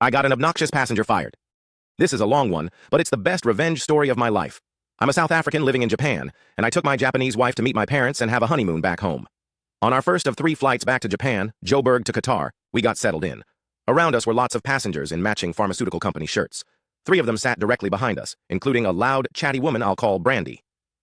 I got an obnoxious passenger fired. This is a long one, but it's the best revenge story of my life. I'm a South African living in Japan, and I took my Japanese wife to meet my parents and have a honeymoon back home. On our first of 3 flights back to Japan, Joburg to Qatar, we got settled in. Around us were lots of passengers in matching pharmaceutical company shirts. 3 of them sat directly behind us, including a loud, chatty woman I'll call Brandy.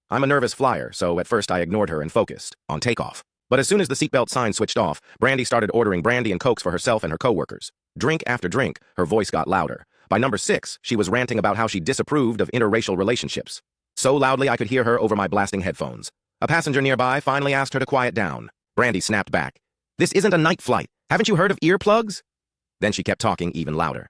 I'm a nervous flyer, so at first I ignored her and focused on takeoff. But as soon as the seatbelt sign switched off, Brandy started ordering brandy and cokes for herself and her coworkers. Drink after drink, her voice got louder. By number 6, she was ranting about how she disapproved of interracial relationships. So loudly I could hear her over my blasting headphones. A passenger nearby finally asked her to quiet down. Brandy snapped back. "This isn't a night flight. Haven't you heard of earplugs?" Then she kept talking even louder.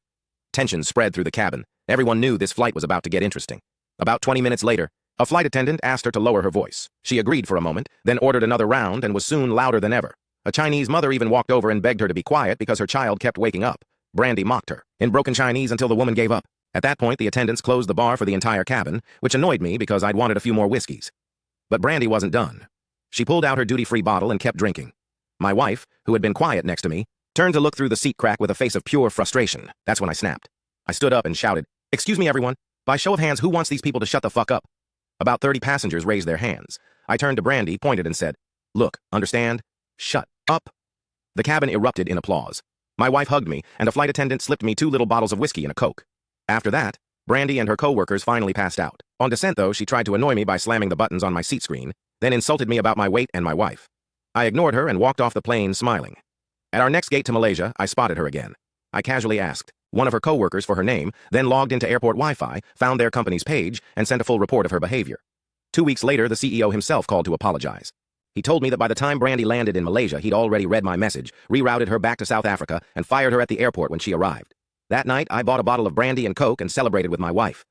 Tension spread through the cabin. Everyone knew this flight was about to get interesting. About 20 minutes later, a flight attendant asked her to lower her voice. She agreed for a moment, then ordered another round and was soon louder than ever. A Chinese mother even walked over and begged her to be quiet because her child kept waking up. Brandy mocked her in broken Chinese until the woman gave up. At that point, the attendants closed the bar for the entire cabin, which annoyed me because I'd wanted a few more whiskeys. But Brandy wasn't done. She pulled out her duty-free bottle and kept drinking. My wife, who had been quiet next to me, turned to look through the seat crack with a face of pure frustration. That's when I snapped. I stood up and shouted, "Excuse me, everyone. By show of hands, who wants these people to shut the fuck up?" About 30 passengers raised their hands. I turned to Brandy, pointed and said, "Look, understand? Shut up." The cabin erupted in applause. My wife hugged me, and a flight attendant slipped me 2 little bottles of whiskey and a Coke. After that, Brandy and her co-workers finally passed out. On descent, though, she tried to annoy me by slamming the buttons on my seat screen, then insulted me about my weight and my wife. I ignored her and walked off the plane smiling. At our next gate to Malaysia, I spotted her again. I casually asked one of her co-workers for her name, then logged into airport Wi-Fi, found their company's page, and sent a full report of her behavior. 2 weeks later, the CEO himself called to apologize. He told me that by the time Brandy landed in Malaysia, he'd already read my message, rerouted her back to South Africa, and fired her at the airport when she arrived. That night, I bought a bottle of brandy and Coke and celebrated with my wife.